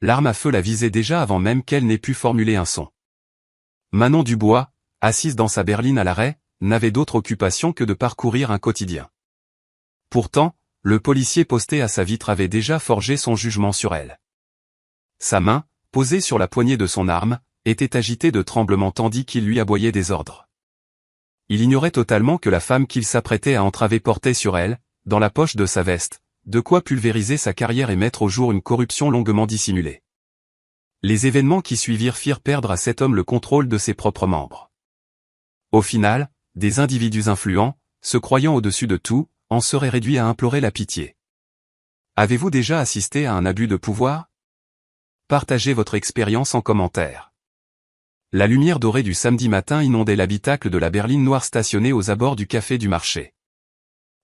l'arme à feu la visait déjà avant même qu'elle n'ait pu formuler un son. Manon Dubois, assise dans sa berline à l'arrêt, n'avait d'autre occupation que de parcourir un quotidien. Pourtant, le policier posté à sa vitre avait déjà forgé son jugement sur elle. Sa main, posée sur la poignée de son arme, était agitée de tremblements tandis qu'il lui aboyait des ordres. Il ignorait totalement que la femme qu'il s'apprêtait à entraver portait sur elle, dans la poche de sa veste, de quoi pulvériser sa carrière et mettre au jour une corruption longuement dissimulée. Les événements qui suivirent firent perdre à cet homme le contrôle de ses propres membres. Au final, des individus influents, se croyant au-dessus de tout, en seraient réduits à implorer la pitié. Avez-vous déjà assisté à un abus de pouvoir? Partagez votre expérience en commentaire. La lumière dorée du samedi matin inondait l'habitacle de la berline noire stationnée aux abords du café du marché.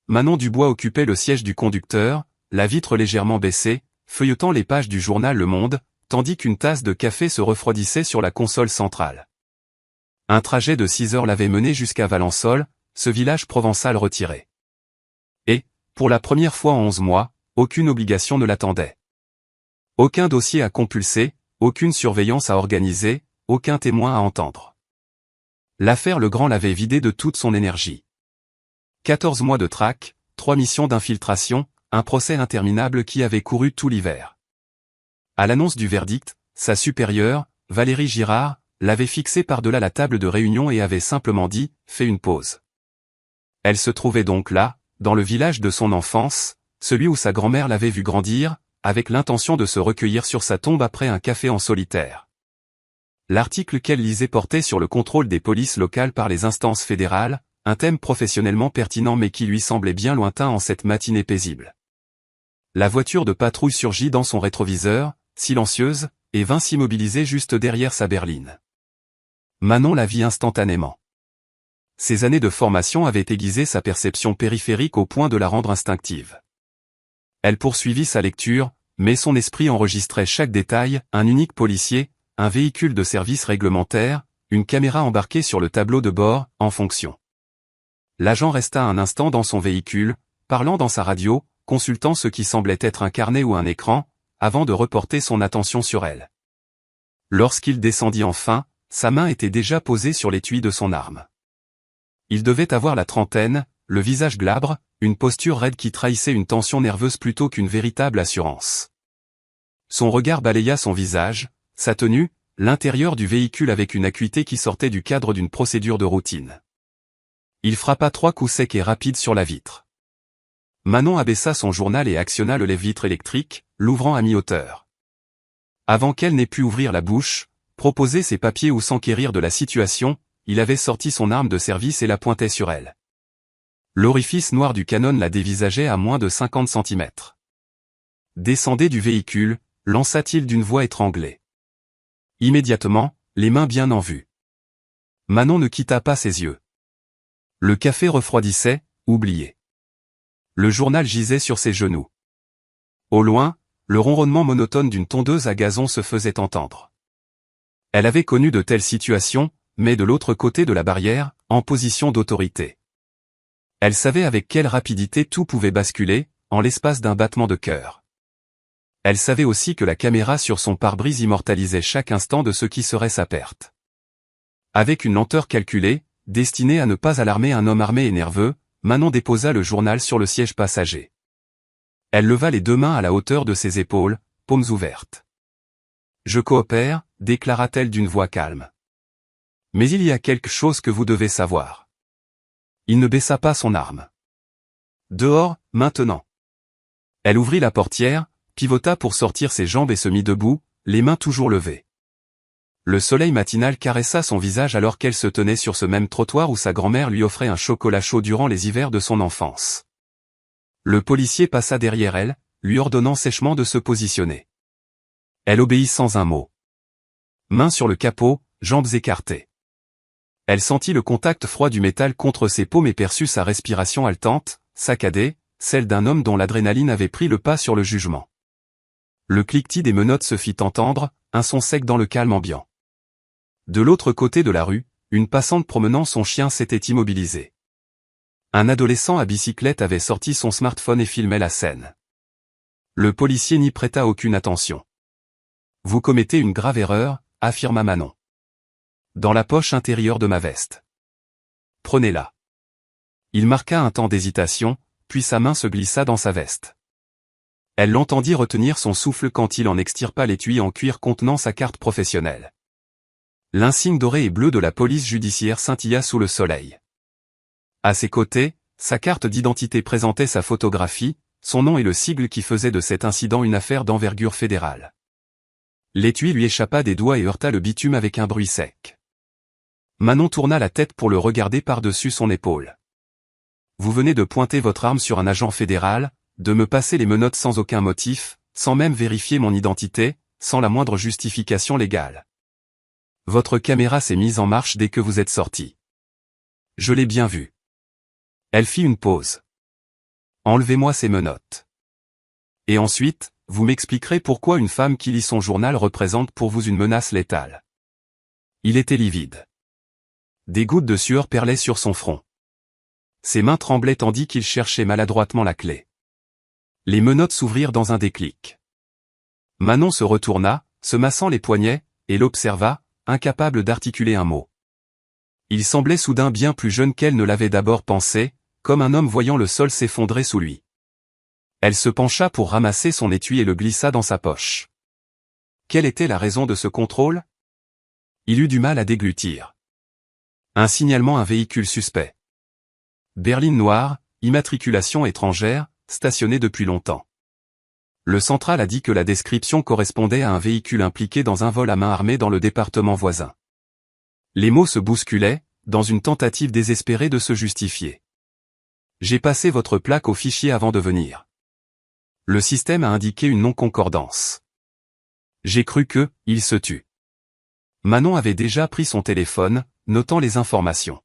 Manon Dubois occupait le siège du conducteur, la vitre légèrement baissée, feuilletant les pages du journal Le Monde, tandis qu'une tasse de café se refroidissait sur la console centrale. Un trajet de 6 heures l'avait menée jusqu'à Valençol, ce village provençal retiré. Et, pour la première fois en 11 mois, aucune obligation ne l'attendait. Aucun dossier à compulser, aucune surveillance à organiser, aucun témoin à entendre. L'affaire Legrand l'avait vidé de toute son énergie. 14 mois de traque, 3 missions d'infiltration, un procès interminable qui avait couru tout l'hiver. À l'annonce du verdict, sa supérieure, Valérie Girard, l'avait fixé par-delà la table de réunion et avait simplement dit « Fais une pause ». Elle se trouvait donc là, dans le village de son enfance, celui où sa grand-mère l'avait vu grandir, avec l'intention de se recueillir sur sa tombe après un café en solitaire. L'article qu'elle lisait portait sur le contrôle des polices locales par les instances fédérales, un thème professionnellement pertinent mais qui lui semblait bien lointain en cette matinée paisible. La voiture de patrouille surgit dans son rétroviseur, silencieuse, et vint s'immobiliser juste derrière sa berline. Manon la vit instantanément. Ses années de formation avaient aiguisé sa perception périphérique au point de la rendre instinctive. Elle poursuivit sa lecture, mais son esprit enregistrait chaque détail, un unique policier, un véhicule de service réglementaire, une caméra embarquée sur le tableau de bord, en fonction. L'agent resta un instant dans son véhicule, parlant dans sa radio, consultant ce qui semblait être un carnet ou un écran, avant de reporter son attention sur elle. Lorsqu'il descendit enfin, sa main était déjà posée sur l'étui de son arme. Il devait avoir la trentaine, le visage glabre, une posture raide qui trahissait une tension nerveuse plutôt qu'une véritable assurance. Son regard balaya son visage, sa tenue, l'intérieur du véhicule avec une acuité qui sortait du cadre d'une procédure de routine. Il frappa 3 coups secs et rapides sur la vitre. Manon abaissa son journal et actionna le lève-vitre électrique, l'ouvrant à mi-hauteur. Avant qu'elle n'ait pu ouvrir la bouche, proposer ses papiers ou s'enquérir de la situation, il avait sorti son arme de service et la pointait sur elle. L'orifice noir du canon la dévisageait à moins de 50 cm. « Descendez du véhicule », lança-t-il d'une voix étranglée. Immédiatement, les mains bien en vue. Manon ne quitta pas ses yeux. Le café refroidissait, oublié. Le journal gisait sur ses genoux. Au loin, le ronronnement monotone d'une tondeuse à gazon se faisait entendre. Elle avait connu de telles situations, mais de l'autre côté de la barrière, en position d'autorité. Elle savait avec quelle rapidité tout pouvait basculer, en l'espace d'un battement de cœur. Elle savait aussi que la caméra sur son pare-brise immortalisait chaque instant de ce qui serait sa perte. Avec une lenteur calculée, destinée à ne pas alarmer un homme armé et nerveux, Manon déposa le journal sur le siège passager. Elle leva les 2 mains à la hauteur de ses épaules, paumes ouvertes. « Je coopère », déclara-t-elle d'une voix calme. « Mais il y a quelque chose que vous devez savoir. » Il ne baissa pas son arme. « Dehors, maintenant. » Elle ouvrit la portière, pivota pour sortir ses jambes et se mit debout, les mains toujours levées. Le soleil matinal caressa son visage alors qu'elle se tenait sur ce même trottoir où sa grand-mère lui offrait un chocolat chaud durant les hivers de son enfance. Le policier passa derrière elle, lui ordonnant sèchement de se positionner. Elle obéit sans un mot. Mains sur le capot, jambes écartées. Elle sentit le contact froid du métal contre ses paumes et perçut sa respiration haletante, saccadée, celle d'un homme dont l'adrénaline avait pris le pas sur le jugement. Le cliquetis des menottes se fit entendre, un son sec dans le calme ambiant. De l'autre côté de la rue, une passante promenant son chien s'était immobilisée. Un adolescent à bicyclette avait sorti son smartphone et filmait la scène. Le policier n'y prêta aucune attention. Vous commettez une grave erreur, affirma Manon. Dans la poche intérieure de ma veste. Prenez-la. Il marqua un temps d'hésitation, puis sa main se glissa dans sa veste. Elle l'entendit retenir son souffle quand il en extirpa l'étui en cuir contenant sa carte professionnelle. L'insigne doré et bleu de la police judiciaire scintilla sous le soleil. À ses côtés, sa carte d'identité présentait sa photographie, son nom et le sigle qui faisait de cet incident une affaire d'envergure fédérale. L'étui lui échappa des doigts et heurta le bitume avec un bruit sec. Manon tourna la tête pour le regarder par-dessus son épaule. Vous venez de pointer votre arme sur un agent fédéral, de me passer les menottes sans aucun motif, sans même vérifier mon identité, sans la moindre justification légale. Votre caméra s'est mise en marche dès que vous êtes sorti. Je l'ai bien vu. Elle fit une pause. Enlevez-moi ces menottes. Et ensuite, vous m'expliquerez pourquoi une femme qui lit son journal représente pour vous une menace létale. Il était livide. Des gouttes de sueur perlaient sur son front. Ses mains tremblaient tandis qu'il cherchait maladroitement la clé. Les menottes s'ouvrirent dans un déclic. Manon se retourna, se massant les poignets, et l'observa, incapable d'articuler un mot. Il semblait soudain bien plus jeune qu'elle ne l'avait d'abord pensé, comme un homme voyant le sol s'effondrer sous lui. Elle se pencha pour ramasser son étui et le glissa dans sa poche. Quelle était la raison de ce contrôle? Il eut du mal à déglutir. Un signalement, un véhicule suspect. Berline noire, immatriculation étrangère, stationné depuis longtemps. Le central a dit que la description correspondait à un véhicule impliqué dans un vol à main armée dans le département voisin. Les mots se bousculaient, dans une tentative désespérée de se justifier. J'ai passé votre plaque au fichier avant de venir. Le système a indiqué une non-concordance. J'ai cru que, il se tut. Manon avait déjà pris son téléphone, notant les informations.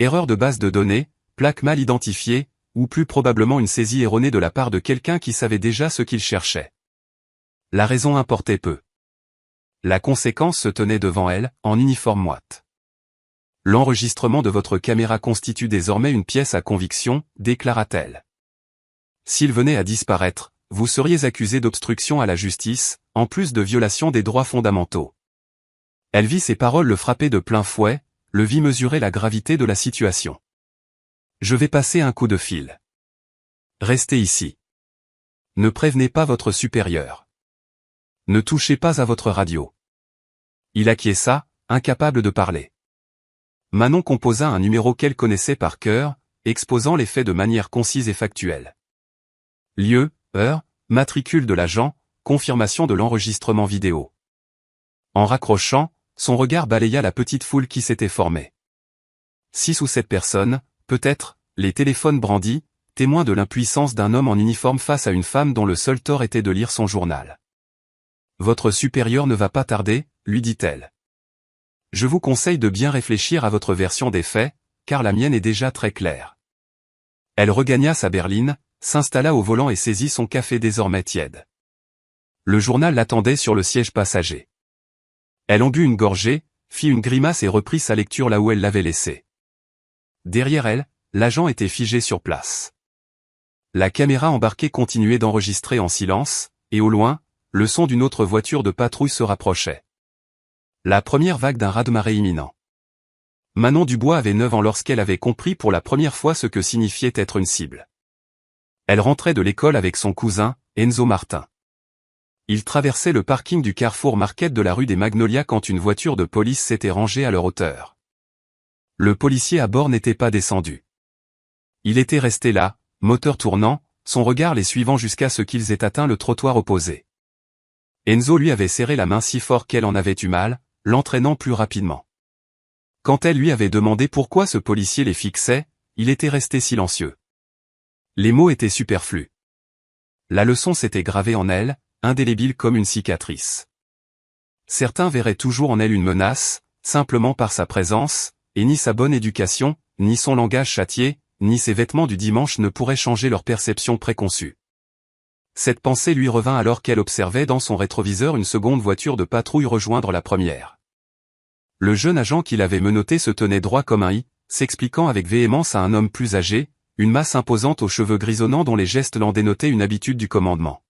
Erreur de base de données, plaque mal identifiée, ou plus probablement une saisie erronée de la part de quelqu'un qui savait déjà ce qu'il cherchait. La raison importait peu. La conséquence se tenait devant elle, en uniforme moite. L'enregistrement de votre caméra constitue désormais une pièce à conviction, déclara-t-elle. S'il venait à disparaître, vous seriez accusé d'obstruction à la justice, en plus de violation des droits fondamentaux. Elle vit ces paroles le frapper de plein fouet, le vit mesurer la gravité de la situation. Je vais passer un coup de fil. Restez ici. Ne prévenez pas votre supérieur. Ne touchez pas à votre radio. Il acquiesça, incapable de parler. Manon composa un numéro qu'elle connaissait par cœur, exposant les faits de manière concise et factuelle. Lieu, heure, matricule de l'agent, confirmation de l'enregistrement vidéo. En raccrochant, son regard balaya la petite foule qui s'était formée. 6 ou 7 personnes, peut-être, les téléphones brandis, témoins de l'impuissance d'un homme en uniforme face à une femme dont le seul tort était de lire son journal. Votre supérieur ne va pas tarder, lui dit-elle. Je vous conseille de bien réfléchir à votre version des faits, car la mienne est déjà très claire. Elle regagna sa berline, s'installa au volant et saisit son café désormais tiède. Le journal l'attendait sur le siège passager. Elle en but une gorgée, fit une grimace et reprit sa lecture là où elle l'avait laissée. Derrière elle, l'agent était figé sur place. La caméra embarquée continuait d'enregistrer en silence, et au loin, le son d'une autre voiture de patrouille se rapprochait. La première vague d'un raz-de-marée imminent. Manon Dubois avait 9 ans lorsqu'elle avait compris pour la première fois ce que signifiait être une cible. Elle rentrait de l'école avec son cousin, Enzo Martin. Ils traversaient le parking du Carrefour Market de la rue des Magnolias quand une voiture de police s'était rangée à leur hauteur. Le policier à bord n'était pas descendu. Il était resté là, moteur tournant, son regard les suivant jusqu'à ce qu'ils aient atteint le trottoir opposé. Enzo lui avait serré la main si fort qu'elle en avait eu mal, l'entraînant plus rapidement. Quand elle lui avait demandé pourquoi ce policier les fixait, il était resté silencieux. Les mots étaient superflus. La leçon s'était gravée en elle, indélébile comme une cicatrice. Certains verraient toujours en elle une menace, simplement par sa présence, et ni sa bonne éducation, ni son langage châtié, ni ses vêtements du dimanche ne pourraient changer leur perception préconçue. Cette pensée lui revint alors qu'elle observait dans son rétroviseur une seconde voiture de patrouille rejoindre la première. Le jeune agent qui l'avait menotté se tenait droit comme un i, s'expliquant avec véhémence à un homme plus âgé, une masse imposante aux cheveux grisonnants dont les gestes l'en dénotaient une habitude du commandement.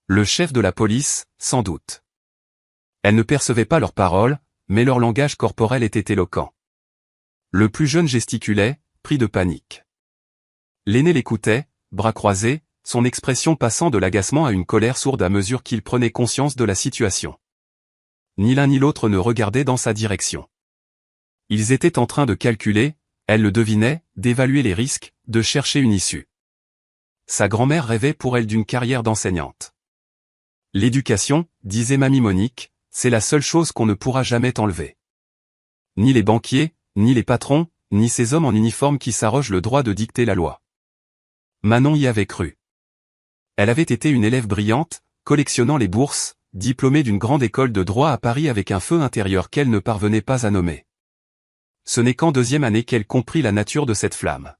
Le chef de la police, sans doute. Elle ne percevait pas leurs paroles, mais leur langage corporel était éloquent. Le plus jeune gesticulait, pris de panique. L'aîné l'écoutait, bras croisés, son expression passant de l'agacement à une colère sourde à mesure qu'il prenait conscience de la situation. Ni l'un ni l'autre ne regardait dans sa direction. Ils étaient en train de calculer, elle le devinait, d'évaluer les risques, de chercher une issue. Sa grand-mère rêvait pour elle d'une carrière d'enseignante. L'éducation, disait mamie Monique, c'est la seule chose qu'on ne pourra jamais t'enlever. Ni les banquiers, ni les patrons, ni ces hommes en uniforme qui s'arrogent le droit de dicter la loi. Manon y avait cru. Elle avait été une élève brillante, collectionnant les bourses, diplômée d'une grande école de droit à Paris avec un feu intérieur qu'elle ne parvenait pas à nommer. Ce n'est qu'en deuxième année qu'elle comprit la nature de cette flamme.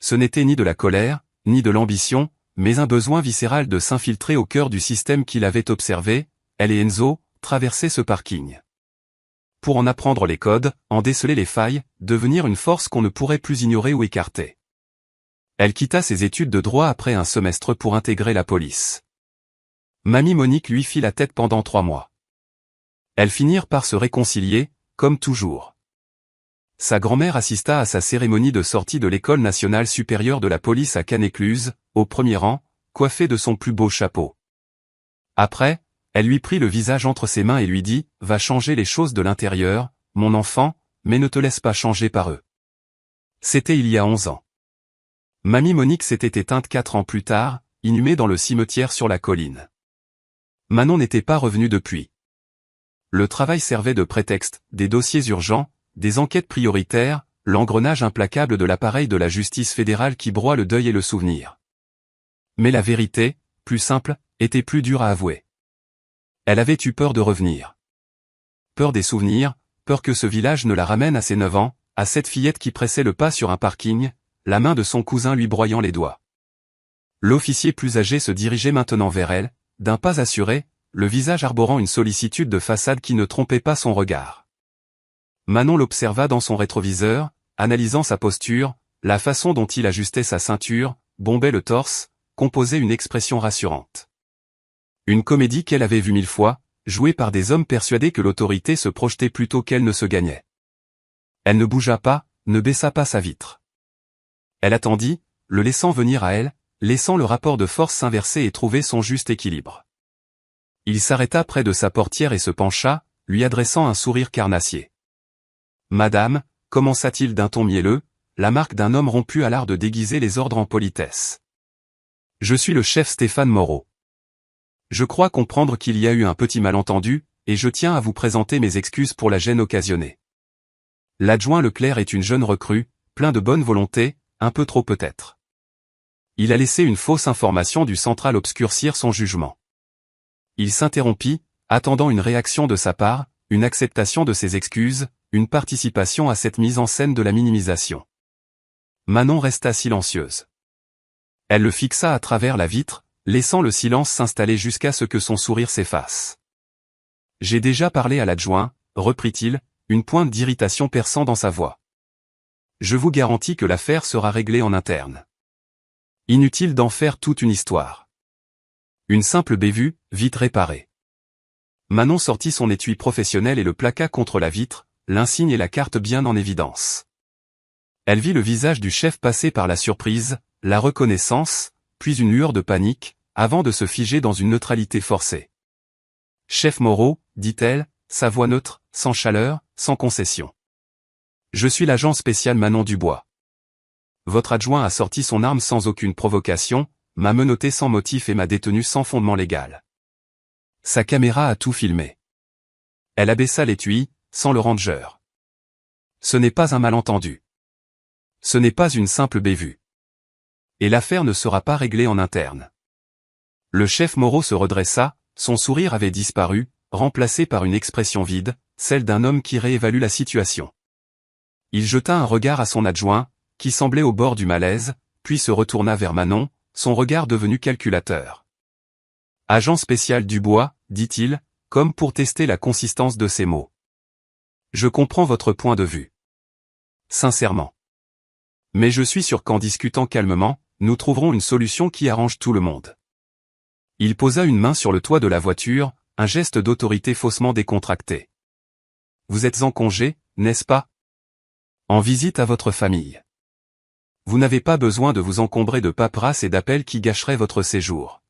Ce n'était ni de la colère, ni de l'ambition, mais un besoin viscéral de s'infiltrer au cœur du système qu'il avait observé, elle et Enzo, traverser ce parking. Pour en apprendre les codes, en déceler les failles, devenir une force qu'on ne pourrait plus ignorer ou écarter. Elle quitta ses études de droit après un semestre pour intégrer la police. Mamie Monique lui fit la tête pendant 3 mois. Elles finirent par se réconcilier, comme toujours. Sa grand-mère assista à sa cérémonie de sortie de l'École nationale supérieure de la police à Cannes-Écluse, au premier rang, coiffée de son plus beau chapeau. Après, elle lui prit le visage entre ses mains et lui dit « Va changer les choses de l'intérieur, mon enfant, mais ne te laisse pas changer par eux. » C'était il y a 11 ans. Mamie Monique s'était éteinte 4 ans plus tard, inhumée dans le cimetière sur la colline. Manon n'était pas revenue depuis. Le travail servait de prétexte, des dossiers urgents, des enquêtes prioritaires, l'engrenage implacable de l'appareil de la justice fédérale qui broie le deuil et le souvenir. Mais la vérité, plus simple, était plus dure à avouer. Elle avait eu peur de revenir. Peur des souvenirs, peur que ce village ne la ramène à ses 9 ans, à cette fillette qui pressait le pas sur un parking, la main de son cousin lui broyant les doigts. L'officier plus âgé se dirigeait maintenant vers elle, d'un pas assuré, le visage arborant une sollicitude de façade qui ne trompait pas son regard. Manon l'observa dans son rétroviseur, analysant sa posture, la façon dont il ajustait sa ceinture, bombait le torse, composait une expression rassurante. Une comédie qu'elle avait vue 1000 fois, jouée par des hommes persuadés que l'autorité se projetait plutôt qu'elle ne se gagnait. Elle ne bougea pas, ne baissa pas sa vitre. Elle attendit, le laissant venir à elle, laissant le rapport de force s'inverser et trouver son juste équilibre. Il s'arrêta près de sa portière et se pencha, lui adressant un sourire carnassier. « Madame » commença-t-il d'un ton mielleux, la marque d'un homme rompu à l'art de déguiser les ordres en politesse. « Je suis le chef Stéphane Moreau. Je crois comprendre qu'il y a eu un petit malentendu, et je tiens à vous présenter mes excuses pour la gêne occasionnée. » L'adjoint Leclerc est une jeune recrue, plein de bonne volonté, un peu trop peut-être. Il a laissé une fausse information du central obscurcir son jugement. Il s'interrompit, attendant une réaction de sa part, une acceptation de ses excuses, une participation à cette mise en scène de la minimisation. Manon resta silencieuse. Elle le fixa à travers la vitre, laissant le silence s'installer jusqu'à ce que son sourire s'efface. « J'ai déjà parlé à l'adjoint, » reprit-il, une pointe d'irritation perçant dans sa voix. « Je vous garantis que l'affaire sera réglée en interne. Inutile d'en faire toute une histoire. Une simple bévue, vite réparée. » Manon sortit son étui professionnel et le plaqua contre la vitre, l'insigne et la carte bien en évidence. Elle vit le visage du chef passer par la surprise, la reconnaissance, puis une lueur de panique, avant de se figer dans une neutralité forcée. « Chef Moreau, dit-elle, sa voix neutre, sans chaleur, sans concession. Je suis l'agent spécial Manon Dubois. Votre adjoint a sorti son arme sans aucune provocation, m'a menotté sans motif et m'a détenu sans fondement légal. Sa caméra a tout filmé. » Elle abaissa l'étui, sans le ranger. Ce n'est pas un malentendu. Ce n'est pas une simple bévue. Et l'affaire ne sera pas réglée en interne. Le chef Moreau se redressa, son sourire avait disparu, remplacé par une expression vide, celle d'un homme qui réévalue la situation. Il jeta un regard à son adjoint, qui semblait au bord du malaise, puis se retourna vers Manon, son regard devenu calculateur. « Agent spécial Dubois, dit-il, comme pour tester la consistance de ses mots. Je comprends votre point de vue. Sincèrement. Mais je suis sûr qu'en discutant calmement, nous trouverons une solution qui arrange tout le monde. » Il posa une main sur le toit de la voiture, un geste d'autorité faussement décontracté. Vous êtes en congé, n'est-ce pas? En visite à votre famille. Vous n'avez pas besoin de vous encombrer de paperasse et d'appels qui gâcheraient votre séjour.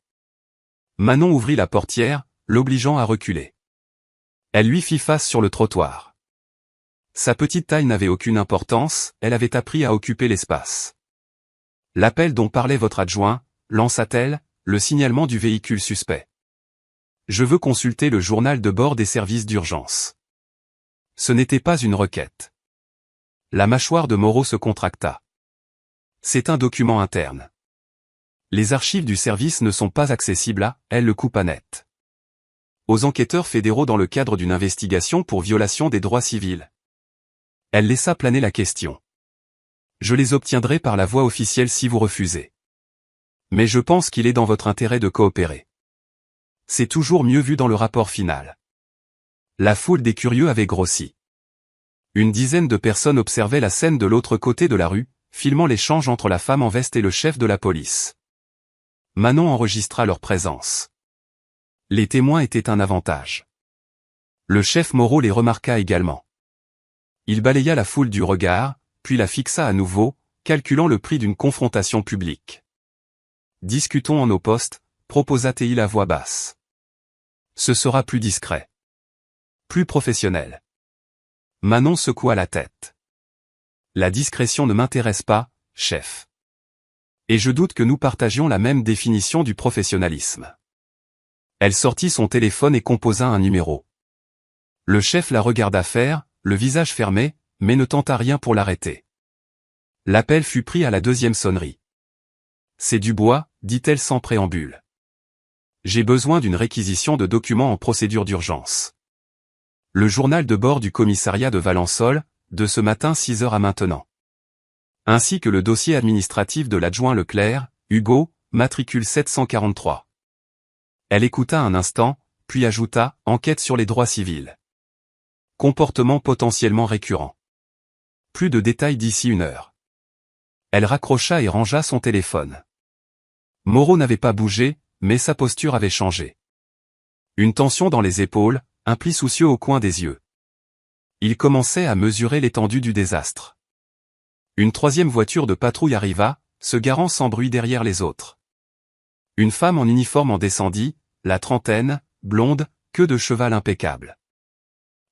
Manon ouvrit la portière, l'obligeant à reculer. Elle lui fit face sur le trottoir. Sa petite taille n'avait aucune importance, elle avait appris à occuper l'espace. L'appel dont parlait votre adjoint, lança-t-elle, le signalement du véhicule suspect. Je veux consulter le journal de bord des services d'urgence. Ce n'était pas une requête. La mâchoire de Moreau se contracta. C'est un document interne. Les archives du service ne sont pas accessibles à, elle le coupa net. Aux enquêteurs fédéraux dans le cadre d'une investigation pour violation des droits civils. Elle laissa planer la question. Je les obtiendrai par la voie officielle si vous refusez. Mais je pense qu'il est dans votre intérêt de coopérer. C'est toujours mieux vu dans le rapport final. La foule des curieux avait grossi. Une dizaine de personnes observaient la scène de l'autre côté de la rue, filmant l'échange entre la femme en veste et le chef de la police. Manon enregistra leur présence. Les témoins étaient un avantage. Le chef Moreau les remarqua également. Il balaya la foule du regard, puis la fixa à nouveau, calculant le prix d'une confrontation publique. Discutons en nos postes, proposa-t-il à voix basse. Ce sera plus discret. Plus professionnel. Manon secoua la tête. La discrétion ne m'intéresse pas, chef. Et je doute que nous partagions la même définition du professionnalisme. Elle sortit son téléphone et composa un numéro. Le chef la regarda faire, le visage fermé, mais ne tenta rien pour l'arrêter. L'appel fut pris à la deuxième sonnerie. C'est Dubois, dit-elle sans préambule. J'ai besoin d'une réquisition de documents en procédure d'urgence. Le journal de bord du commissariat de Valençol, de ce matin 6 heures à maintenant. Ainsi que le dossier administratif de l'adjoint Leclerc, Hugo, matricule 743. Elle écouta un instant, puis ajouta, enquête sur les droits civils. Comportement potentiellement récurrent. Plus de détails d'ici 1 heure. Elle raccrocha et rangea son téléphone. Moreau n'avait pas bougé, mais sa posture avait changé. Une tension dans les épaules, un pli soucieux au coin des yeux. Il commençait à mesurer l'étendue du désastre. Une troisième voiture de patrouille arriva, se garant sans bruit derrière les autres. Une femme en uniforme en descendit, la trentaine, blonde, queue de cheval impeccable.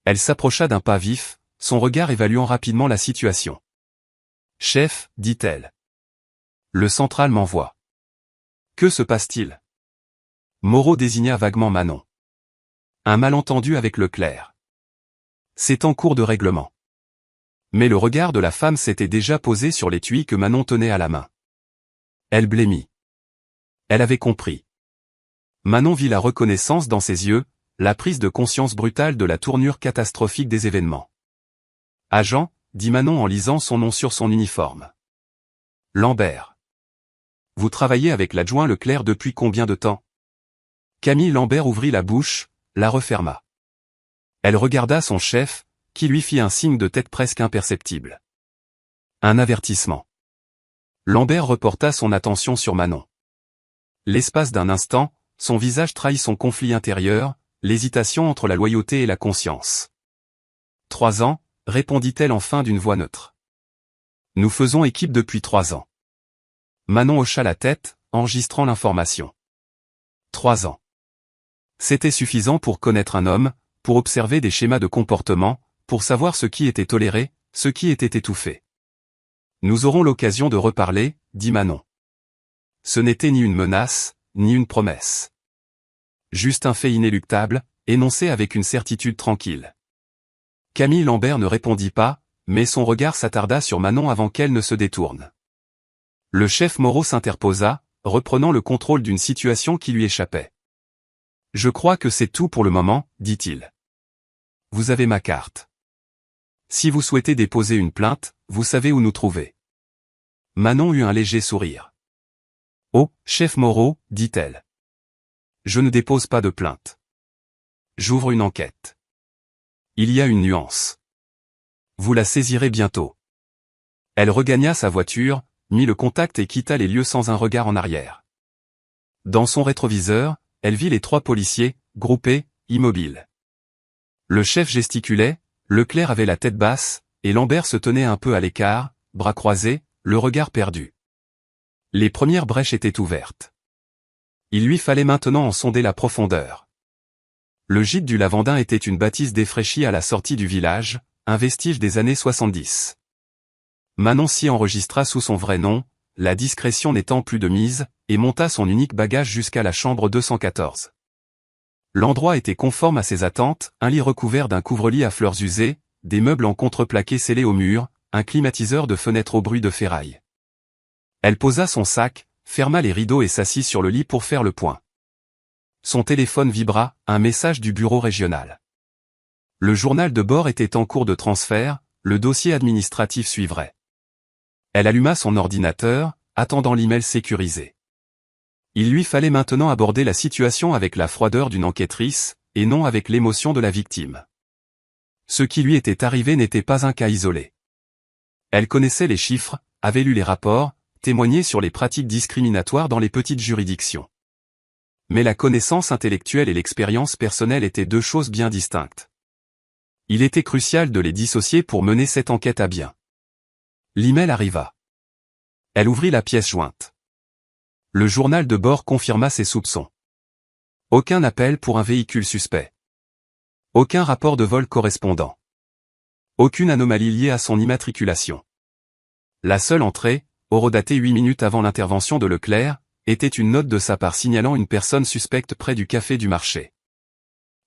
Elle s'approcha d'un pas vif, son regard évaluant rapidement la situation. « Chef, dit-elle. Le central m'envoie. Que se passe-t-il » Moreau désigna vaguement Manon. Un malentendu avec Leclerc. C'est en cours de règlement. Mais le regard de la femme s'était déjà posé sur l'étui que Manon tenait à la main. Elle blêmit. Elle avait compris. Manon vit la reconnaissance dans ses yeux, la prise de conscience brutale de la tournure catastrophique des événements. « Agent » dit Manon en lisant son nom sur son uniforme. « Lambert. Vous travaillez avec l'adjoint Leclerc depuis combien de temps » Camille Lambert ouvrit la bouche, la referma. Elle regarda son chef, qui lui fit un signe de tête presque imperceptible. Un avertissement. Lambert reporta son attention sur Manon. L'espace d'un instant, son visage trahit son conflit intérieur, l'hésitation entre la loyauté et la conscience. 3 ans, répondit-elle enfin d'une voix neutre. Nous faisons équipe depuis 3 ans. Manon hocha la tête, enregistrant l'information. 3 ans. C'était suffisant pour connaître un homme, pour observer des schémas de comportement, pour savoir ce qui était toléré, ce qui était étouffé. Nous aurons l'occasion de reparler, dit Manon. Ce n'était ni une menace, ni une promesse. Juste un fait inéluctable, énoncé avec une certitude tranquille. Camille Lambert ne répondit pas, mais son regard s'attarda sur Manon avant qu'elle ne se détourne. Le chef Moreau s'interposa, reprenant le contrôle d'une situation qui lui échappait. « Je crois que c'est tout pour le moment, dit-il. Vous avez ma carte. Si vous souhaitez déposer une plainte, vous savez où nous trouver. » Manon eut un léger sourire. « Oh, chef Moreau, dit-elle. Je ne dépose pas de plainte. J'ouvre une enquête. Il y a une nuance. Vous la saisirez bientôt. » Elle regagna sa voiture, mit le contact et quitta les lieux sans un regard en arrière. Dans son rétroviseur, elle vit les 3 policiers, groupés, immobile. Le chef gesticulait, Leclerc avait la tête basse, et Lambert se tenait un peu à l'écart, bras croisés, le regard perdu. Les premières brèches étaient ouvertes. Il lui fallait maintenant en sonder la profondeur. Le gîte du Lavandin était une bâtisse défraîchie à la sortie du village, un vestige des années 70. Manon s'y enregistra sous son vrai nom, la discrétion n'étant plus de mise, et monta son unique bagage jusqu'à la chambre 214. L'endroit était conforme à ses attentes, un lit recouvert d'un couvre-lit à fleurs usées, des meubles en contreplaqué scellés au mur, un climatiseur de fenêtre au bruit de ferraille. Elle posa son sac, ferma les rideaux et s'assit sur le lit pour faire le point. Son téléphone vibra, un message du bureau régional. Le journal de bord était en cours de transfert, le dossier administratif suivrait. Elle alluma son ordinateur, attendant l'email sécurisé. Il lui fallait maintenant aborder la situation avec la froideur d'une enquêtrice, et non avec l'émotion de la victime. Ce qui lui était arrivé n'était pas un cas isolé. Elle connaissait les chiffres, avait lu les rapports, témoigné sur les pratiques discriminatoires dans les petites juridictions. Mais la connaissance intellectuelle et l'expérience personnelle étaient deux choses bien distinctes. Il était crucial de les dissocier pour mener cette enquête à bien. L'email arriva. Elle ouvrit la pièce jointe. Le journal de bord confirma ses soupçons. Aucun appel pour un véhicule suspect. Aucun rapport de vol correspondant. Aucune anomalie liée à son immatriculation. La seule entrée, horodatée 8 minutes avant l'intervention de Leclerc, était une note de sa part signalant une personne suspecte près du café du marché.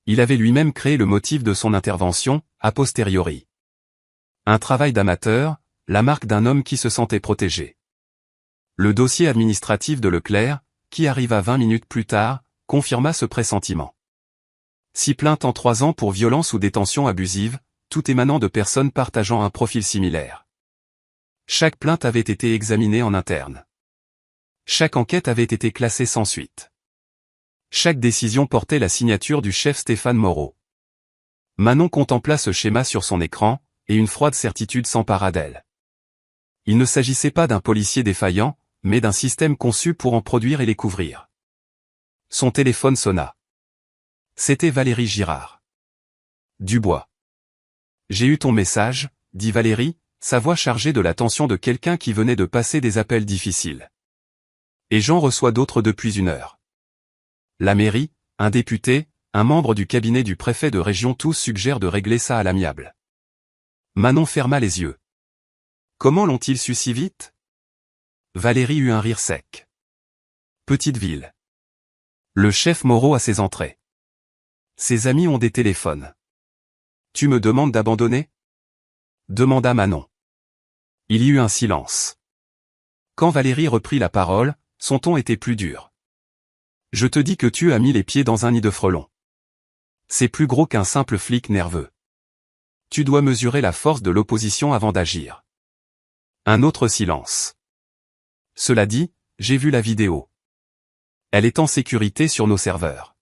Il avait lui-même créé le motif de son intervention, a posteriori. Un travail d'amateur, la marque d'un homme qui se sentait protégé. Le dossier administratif de Leclerc, qui arriva 20 minutes plus tard, confirma ce pressentiment. 6 plaintes en 3 ans pour violence ou détention abusive, tout émanant de personnes partageant un profil similaire. Chaque plainte avait été examinée en interne. Chaque enquête avait été classée sans suite. Chaque décision portait la signature du chef Stéphane Moreau. Manon contempla ce schéma sur son écran, et une froide certitude s'empara d'elle. Il ne s'agissait pas d'un policier défaillant, mais d'un système conçu pour en produire et les couvrir. Son téléphone sonna. C'était Valérie Girard. Dubois. J'ai eu ton message, dit Valérie, sa voix chargée de l'attention de quelqu'un qui venait de passer des appels difficiles. Et j'en reçois d'autres depuis 1 heure. La mairie, un député, un membre du cabinet du préfet de région tous suggèrent de régler ça à l'amiable. Manon ferma les yeux. Comment l'ont-ils su si vite? Valérie eut un rire sec. Petite ville. Le chef Moreau a ses entrées. Ses amis ont des téléphones. Tu me demandes d'abandonner? Demanda Manon. Il y eut un silence. Quand Valérie reprit la parole, son ton était plus dur. Je te dis que tu as mis les pieds dans un nid de frelons. C'est plus gros qu'un simple flic nerveux. Tu dois mesurer la force de l'opposition avant d'agir. Un autre silence. Cela dit, j'ai vu la vidéo. Elle est en sécurité sur nos serveurs.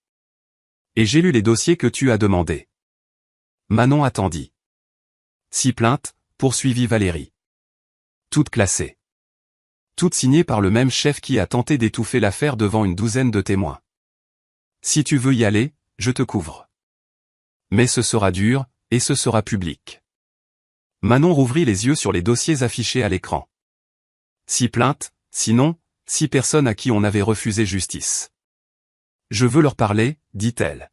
Et j'ai lu les dossiers que tu as demandés. Manon attendit. 6 plaintes, poursuivit Valérie. Toutes classées. Toutes signées par le même chef qui a tenté d'étouffer l'affaire devant une douzaine de témoins. Si tu veux y aller, je te couvre. Mais ce sera dur, et ce sera public. Manon rouvrit les yeux sur les dossiers affichés à l'écran. 6 plaintes, sinon, 6 personnes à qui on avait refusé justice. Je veux leur parler, dit-elle.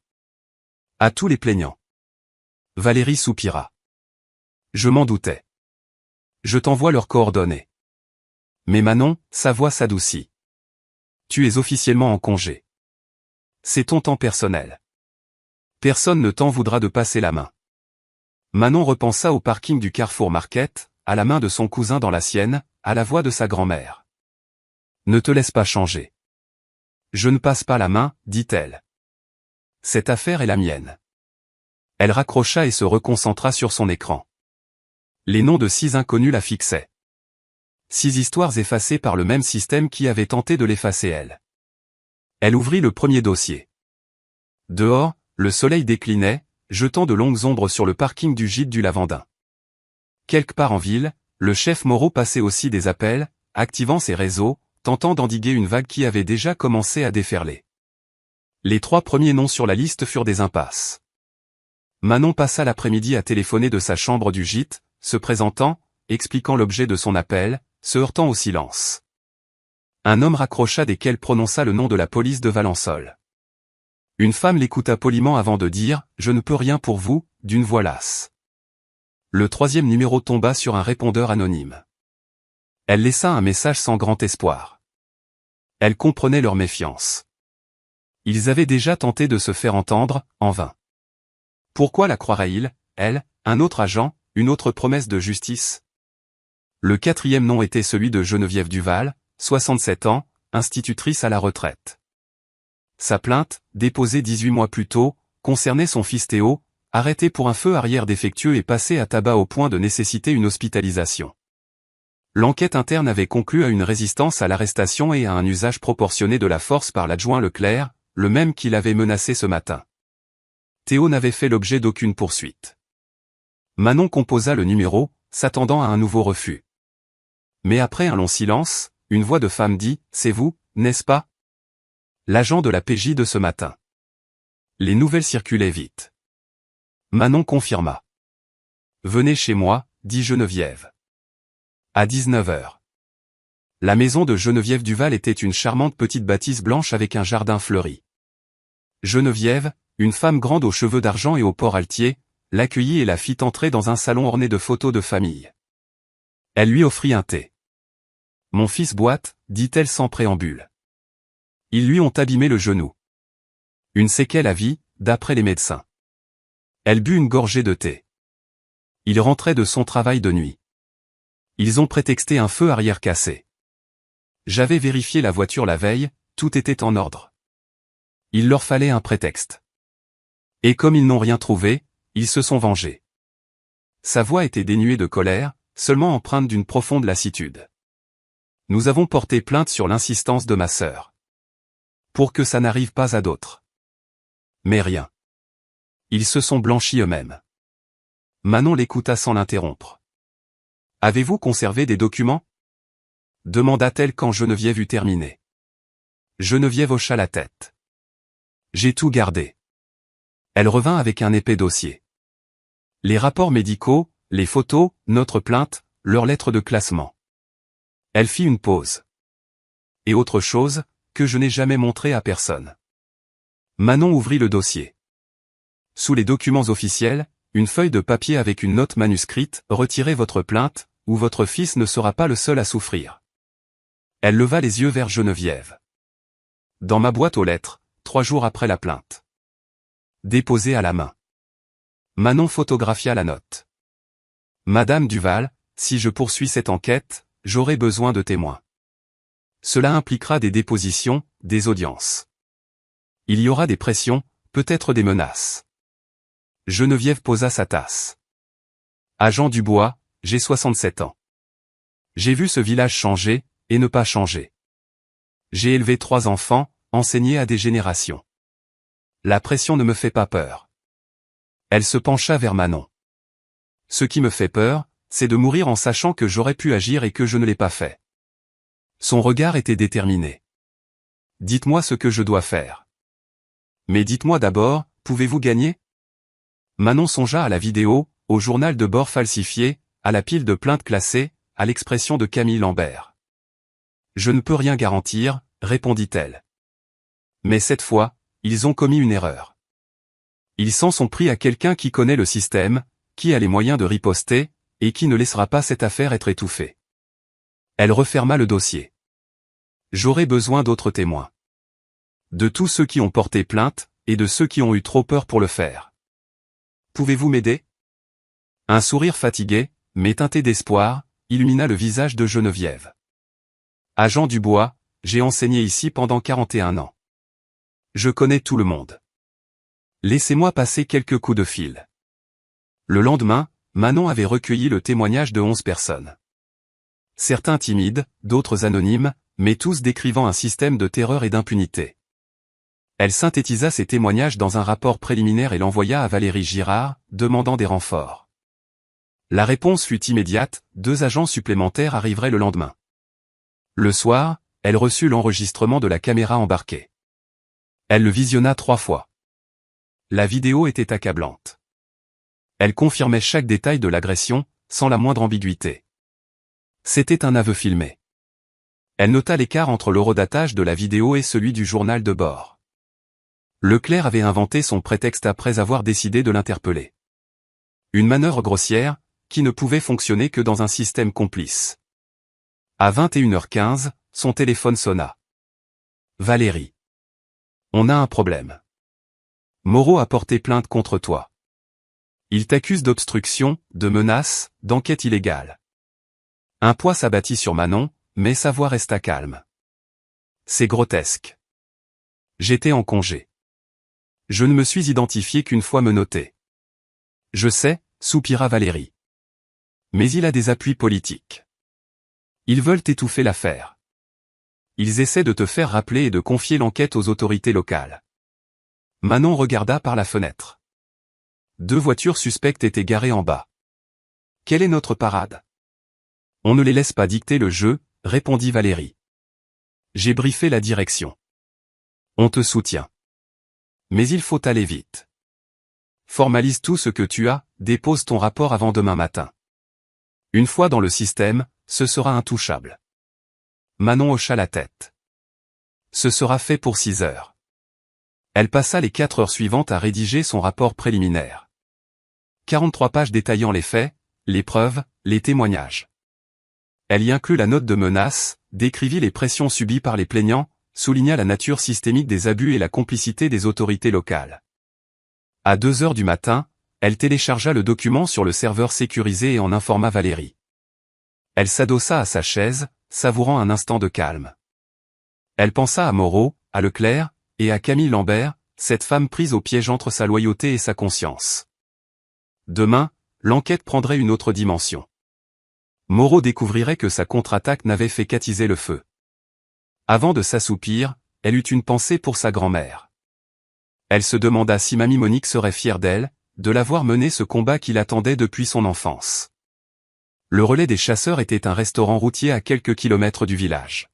À tous les plaignants. Valérie soupira. Je m'en doutais. Je t'envoie leurs coordonnées. Mais Manon, sa voix s'adoucit. Tu es officiellement en congé. C'est ton temps personnel. Personne ne t'en voudra de passer la main. Manon repensa au parking du Carrefour Market, à la main de son cousin dans la sienne, à la voix de sa grand-mère. Ne te laisse pas changer. Je ne passe pas la main, dit-elle. Cette affaire est la mienne. Elle raccrocha et se reconcentra sur son écran. Les noms de 6 inconnus la fixaient. 6 histoires effacées par le même système qui avait tenté de l'effacer elle. Elle ouvrit le premier dossier. Dehors, le soleil déclinait, jetant de longues ombres sur le parking du gîte du Lavandin. Quelque part en ville, le chef Moreau passait aussi des appels, activant ses réseaux, tentant d'endiguer une vague qui avait déjà commencé à déferler. Les 3 premiers noms sur la liste furent des impasses. Manon passa l'après-midi à téléphoner de sa chambre du gîte, se présentant, expliquant l'objet de son appel, se heurtant au silence. Un homme raccrocha dès qu'elle prononça le nom de la police de Valençol. Une femme l'écouta poliment avant de dire « Je ne peux rien pour vous », d'une voix lasse. Le 3e numéro tomba sur un répondeur anonyme. Elle laissa un message sans grand espoir. Elle comprenait leur méfiance. Ils avaient déjà tenté de se faire entendre, en vain. Pourquoi la croirait-il, elle, un autre agent, une autre promesse de justice? Le 4e nom était celui de Geneviève Duval, 67 ans, institutrice à la retraite. Sa plainte, déposée 18 mois plus tôt, concernait son fils Théo, arrêté pour un feu arrière défectueux et passé à tabac au point de nécessiter une hospitalisation. L'enquête interne avait conclu à une résistance à l'arrestation et à un usage proportionné de la force par l'adjoint Leclerc, le même qui l'avait menacé ce matin. Théo n'avait fait l'objet d'aucune poursuite. Manon composa le numéro, s'attendant à un nouveau refus. Mais après un long silence, une voix de femme dit « C'est vous, n'est-ce pas ? L'agent de la PJ de ce matin. » Les nouvelles circulaient vite. Manon confirma. « Venez chez moi, dit Geneviève. » À 19h. La maison de Geneviève Duval était une charmante petite bâtisse blanche avec un jardin fleuri. Geneviève, une femme grande aux cheveux d'argent et au port altier, l'accueillit et la fit entrer dans un salon orné de photos de famille. Elle lui offrit un thé. « Mon fils boite, dit-elle sans préambule. Ils lui ont abîmé le genou. Une séquelle à vie, d'après les médecins. » Elle but une gorgée de thé. Il rentrait de son travail de nuit. Ils ont prétexté un feu arrière cassé. J'avais vérifié la voiture la veille, tout était en ordre. Il leur fallait un prétexte. Et comme ils n'ont rien trouvé, ils se sont vengés. Sa voix était dénuée de colère, seulement empreinte d'une profonde lassitude. Nous avons porté plainte sur l'insistance de ma sœur. Pour que ça n'arrive pas à d'autres. Mais rien. Ils se sont blanchis eux-mêmes. Manon l'écouta sans l'interrompre. « Avez-vous conservé des documents ?» demanda-t-elle quand Geneviève eut terminé. Geneviève hocha la tête. « J'ai tout gardé. » Elle revint avec un épais dossier. Les rapports médicaux, les photos, notre plainte, leurs lettres de classement. Elle fit une pause. Et autre chose, que je n'ai jamais montré à personne. Manon ouvrit le dossier. Sous les documents officiels, une feuille de papier avec une note manuscrite « Retirez votre plainte, ou votre fils ne sera pas le seul à souffrir. » Elle leva les yeux vers Geneviève. « Dans ma boîte aux lettres, 3 jours après la plainte. » Déposée à la main. Manon photographia la note. « Madame Duval, si je poursuis cette enquête, j'aurai besoin de témoins. Cela impliquera des dépositions, des audiences. Il y aura des pressions, peut-être des menaces. » Geneviève posa sa tasse. « Agent Dubois, j'ai 67 ans. J'ai vu ce village changer, et ne pas changer. J'ai élevé 3 enfants, enseigné à des générations. La pression ne me fait pas peur. » Elle se pencha vers Manon. « Ce qui me fait peur, c'est de mourir en sachant que j'aurais pu agir et que je ne l'ai pas fait. » Son regard était déterminé. « Dites-moi ce que je dois faire. Mais dites-moi d'abord, pouvez-vous gagner ?» Manon songea à la vidéo, au journal de bord falsifié, à la pile de plaintes classées, à l'expression de Camille Lambert. « Je ne peux rien garantir, répondit-elle. Mais cette fois, ils ont commis une erreur. Ils s'en sont pris à quelqu'un qui connaît le système, qui a les moyens de riposter, et qui ne laissera pas cette affaire être étouffée. » Elle referma le dossier. « J'aurai besoin d'autres témoins. De tous ceux qui ont porté plainte, et de ceux qui ont eu trop peur pour le faire. Pouvez-vous m'aider ?» Un sourire fatigué, mais teinté d'espoir, illumina le visage de Geneviève. « Agent Dubois, j'ai enseigné ici pendant 41 ans. Je connais tout le monde. Laissez-moi passer quelques coups de fil. » Le lendemain, Manon avait recueilli le témoignage de 11 personnes. Certains timides, d'autres anonymes, mais tous décrivant un système de terreur et d'impunité. Elle synthétisa ces témoignages dans un rapport préliminaire et l'envoya à Valérie Girard, demandant des renforts. La réponse fut immédiate, 2 agents supplémentaires arriveraient le lendemain. Le soir, elle reçut l'enregistrement de la caméra embarquée. Elle le visionna 3 fois. La vidéo était accablante. Elle confirmait chaque détail de l'agression, sans la moindre ambiguïté. C'était un aveu filmé. Elle nota l'écart entre l'horodatage de la vidéo et celui du journal de bord. Leclerc avait inventé son prétexte après avoir décidé de l'interpeller. Une manœuvre grossière, qui ne pouvait fonctionner que dans un système complice. À 21h15, son téléphone sonna. Valérie. On a un problème. Moreau a porté plainte contre toi. Il t'accuse d'obstruction, de menace, d'enquête illégale. Un poids s'abattit sur Manon, mais sa voix resta calme. C'est grotesque. J'étais en congé. Je ne me suis identifié qu'une fois menotté. Je sais, soupira Valérie. Mais il a des appuis politiques. Ils veulent étouffer l'affaire. Ils essaient de te faire rappeler et de confier l'enquête aux autorités locales. Manon regarda par la fenêtre. 2 voitures suspectes étaient garées en bas. Quelle est notre parade? On ne les laisse pas dicter le jeu, répondit Valérie. J'ai briefé la direction. On te soutient. Mais il faut aller vite. Formalise tout ce que tu as, dépose ton rapport avant demain matin. Une fois dans le système, ce sera intouchable. Manon hocha la tête. Ce sera fait pour 6 heures. Elle passa les 4 heures suivantes à rédiger son rapport préliminaire. 43 pages détaillant les faits, les preuves, les témoignages. Elle y inclut la note de menace, décrivit les pressions subies par les plaignants, souligna la nature systémique des abus et la complicité des autorités locales. À 2 heures du matin, elle téléchargea le document sur le serveur sécurisé et en informa Valérie. Elle s'adossa à sa chaise, savourant un instant de calme. Elle pensa à Moreau, à Leclerc, et à Camille Lambert, cette femme prise au piège entre sa loyauté et sa conscience. Demain, l'enquête prendrait une autre dimension. Moreau découvrirait que sa contre-attaque n'avait fait qu'attiser le feu. Avant de s'assoupir, elle eut une pensée pour sa grand-mère. Elle se demanda si mamie Monique serait fière d'elle, de l'avoir mené ce combat qui l'attendait depuis son enfance. Le relais des chasseurs était un restaurant routier à quelques kilomètres du village.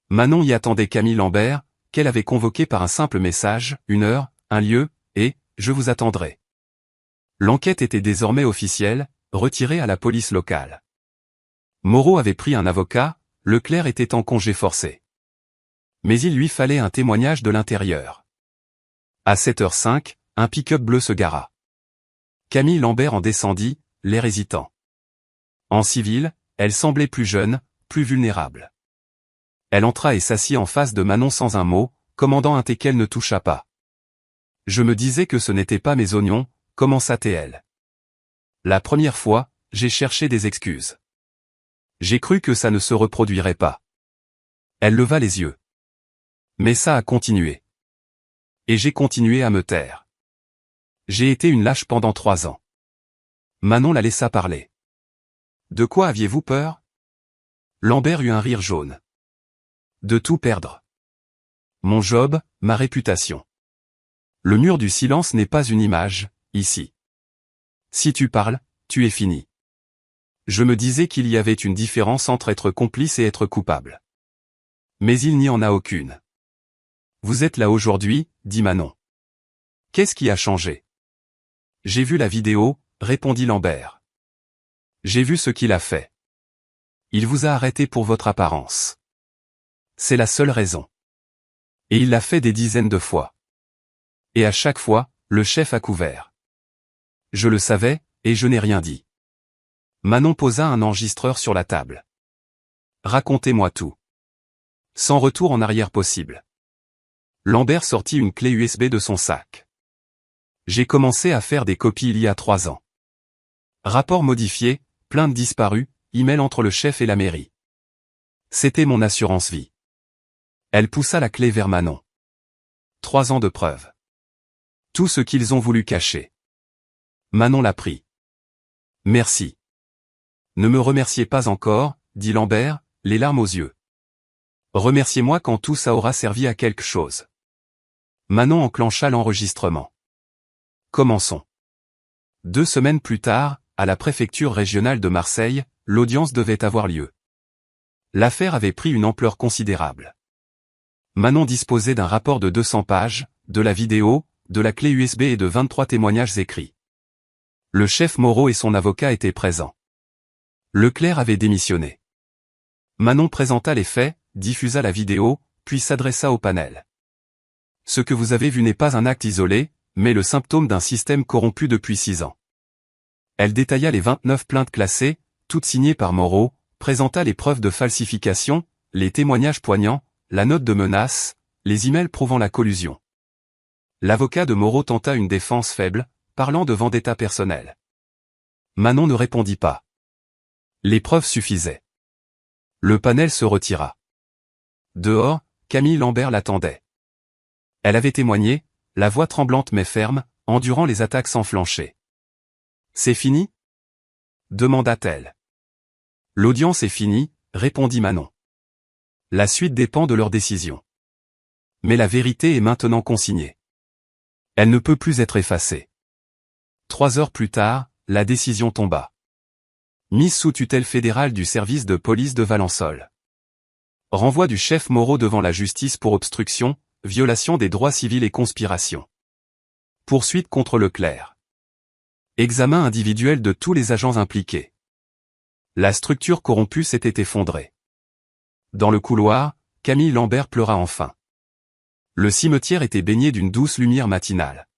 Manon y attendait Camille Lambert, qu'elle avait convoqué par un simple message, 1 heure, un lieu, et « je vous attendrai ». L'enquête était désormais officielle, retirée à la police locale. Moreau avait pris un avocat, Leclerc était en congé forcé. Mais il lui fallait un témoignage de l'intérieur. À 7h05, un pick-up bleu se gara. Camille Lambert en descendit, l'air hésitant. En civil, elle semblait plus jeune, plus vulnérable. Elle entra et s'assit en face de Manon sans un mot, commandant un thé qu'elle ne toucha pas. Je me disais que ce n'était pas mes oignons, commença-t-elle. La première fois, j'ai cherché des excuses. J'ai cru que ça ne se reproduirait pas. Elle leva les yeux. Mais ça a continué. Et j'ai continué à me taire. J'ai été une lâche pendant 3 ans. Manon la laissa parler. De quoi aviez-vous peur? Lambert eut un rire jaune. De tout perdre. Mon job, ma réputation. Le mur du silence n'est pas une image, ici. Si tu parles, tu es fini. Je me disais qu'il y avait une différence entre être complice et être coupable. Mais il n'y en a aucune. Vous êtes là aujourd'hui, dit Manon. Qu'est-ce qui a changé? J'ai vu la vidéo, répondit Lambert. J'ai vu ce qu'il a fait. Il vous a arrêté pour votre apparence. C'est la seule raison. Et il l'a fait des dizaines de fois. Et à chaque fois, le chef a couvert. Je le savais, et je n'ai rien dit. Manon posa un enregistreur sur la table. Racontez-moi tout. Sans retour en arrière possible. Lambert sortit une clé USB de son sac. J'ai commencé à faire des copies il y a 3 ans. Rapport modifié, plainte disparue, email entre le chef et la mairie. C'était mon assurance vie. Elle poussa la clé vers Manon. 3 ans de preuves. Tout ce qu'ils ont voulu cacher. Manon la prit. Merci. Ne me remerciez pas encore, dit Lambert, les larmes aux yeux. Remerciez-moi quand tout ça aura servi à quelque chose. Manon enclencha l'enregistrement. Commençons. 2 semaines plus tard, à la préfecture régionale de Marseille, l'audience devait avoir lieu. L'affaire avait pris une ampleur considérable. Manon disposait d'un rapport de 200 pages, de la vidéo, de la clé USB et de 23 témoignages écrits. Le chef Moreau et son avocat étaient présents. Leclerc avait démissionné. Manon présenta les faits, diffusa la vidéo, puis s'adressa au panel. Ce que vous avez vu n'est pas un acte isolé, mais le symptôme d'un système corrompu depuis 6 ans. Elle détailla les 29 plaintes classées, toutes signées par Moreau, présenta les preuves de falsification, les témoignages poignants, la note de menace, les emails prouvant la collusion. L'avocat de Moreau tenta une défense faible, parlant de vendetta personnelle. Manon ne répondit pas. Les preuves suffisaient. Le panel se retira. Dehors, Camille Lambert l'attendait. Elle avait témoigné, la voix tremblante mais ferme, endurant les attaques sans flancher. « C'est fini ?» demanda-t-elle. « L'audience est finie », répondit Manon. « La suite dépend de leur décision. Mais la vérité est maintenant consignée. Elle ne peut plus être effacée. » 3 heures plus tard, la décision tomba. Mise sous tutelle fédérale du service de police de Valençol. Renvoi du chef Moreau devant la justice pour obstruction, violation des droits civils et conspiration. Poursuite contre Leclerc. Examen individuel de tous les agents impliqués. La structure corrompue s'était effondrée. Dans le couloir, Camille Lambert pleura enfin. Le cimetière était baigné d'une douce lumière matinale.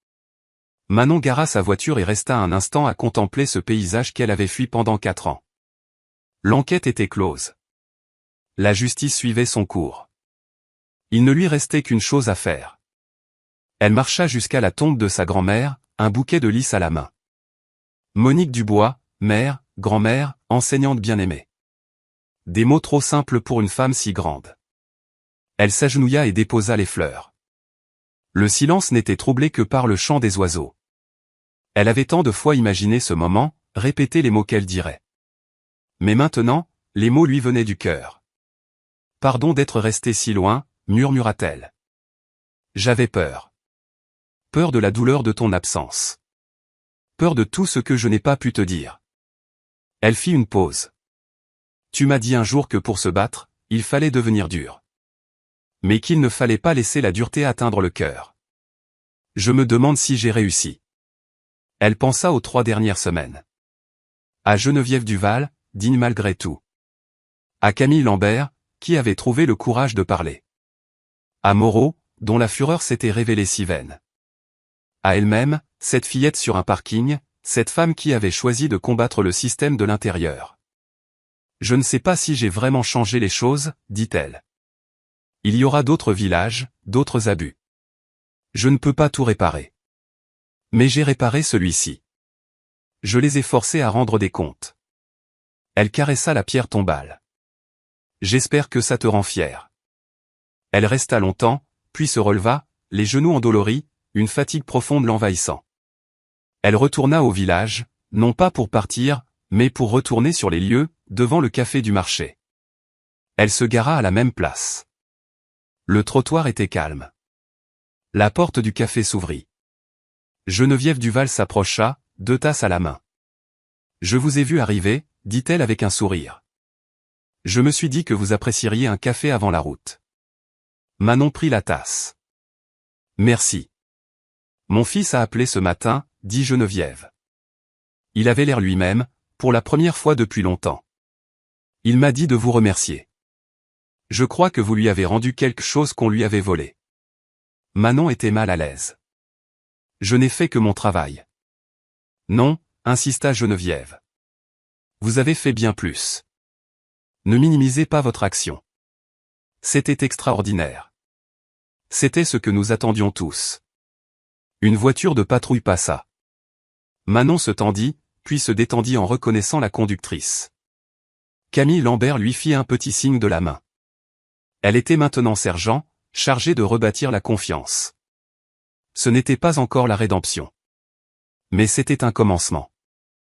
Manon gara sa voiture et resta un instant à contempler ce paysage qu'elle avait fui pendant 4 ans. L'enquête était close. La justice suivait son cours. Il ne lui restait qu'une chose à faire. Elle marcha jusqu'à la tombe de sa grand-mère, un bouquet de lys à la main. Monique Dubois, mère, grand-mère, enseignante bien-aimée. Des mots trop simples pour une femme si grande. Elle s'agenouilla et déposa les fleurs. Le silence n'était troublé que par le chant des oiseaux. Elle avait tant de fois imaginé ce moment, répété les mots qu'elle dirait. Mais maintenant, les mots lui venaient du cœur. « Pardon d'être resté si loin », murmura-t-elle. « J'avais peur. Peur de la douleur de ton absence. Peur de tout ce que je n'ai pas pu te dire. » Elle fit une pause. « Tu m'as dit un jour que pour se battre, il fallait devenir dur. Mais qu'il ne fallait pas laisser la dureté atteindre le cœur. Je me demande si j'ai réussi. » Elle pensa aux 3 dernières semaines. À Geneviève Duval, digne malgré tout. À Camille Lambert, qui avait trouvé le courage de parler. À Moreau, dont la fureur s'était révélée si vaine. À elle-même, cette fillette sur un parking, cette femme qui avait choisi de combattre le système de l'intérieur. « Je ne sais pas si j'ai vraiment changé les choses, » dit-elle. « Il y aura d'autres villages, d'autres abus. Je ne peux pas tout réparer. Mais j'ai réparé celui-ci. Je les ai forcés à rendre des comptes. » Elle caressa la pierre tombale. « J'espère que ça te rend fière. » Elle resta longtemps, puis se releva, les genoux endoloris, une fatigue profonde l'envahissant. Elle retourna au village, non pas pour partir, mais pour retourner sur les lieux, devant le café du marché. Elle se gara à la même place. Le trottoir était calme. La porte du café s'ouvrit. Geneviève Duval s'approcha, 2 tasses à la main. « Je vous ai vu arriver, » dit-elle avec un sourire. « Je me suis dit que vous apprécieriez un café avant la route. » Manon prit la tasse. « Merci. Mon fils a appelé ce matin, » dit Geneviève. Il avait l'air lui-même, pour la première fois depuis longtemps. Il m'a dit de vous remercier. Je crois que vous lui avez rendu quelque chose qu'on lui avait volé. Manon était mal à l'aise. Je n'ai fait que mon travail. Non, insista Geneviève. Vous avez fait bien plus. Ne minimisez pas votre action. C'était extraordinaire. C'était ce que nous attendions tous. Une voiture de patrouille passa. Manon se tendit, puis se détendit en reconnaissant la conductrice. Camille Lambert lui fit un petit signe de la main. Elle était maintenant sergent, chargée de rebâtir la confiance. Ce n'était pas encore la rédemption. Mais c'était un commencement.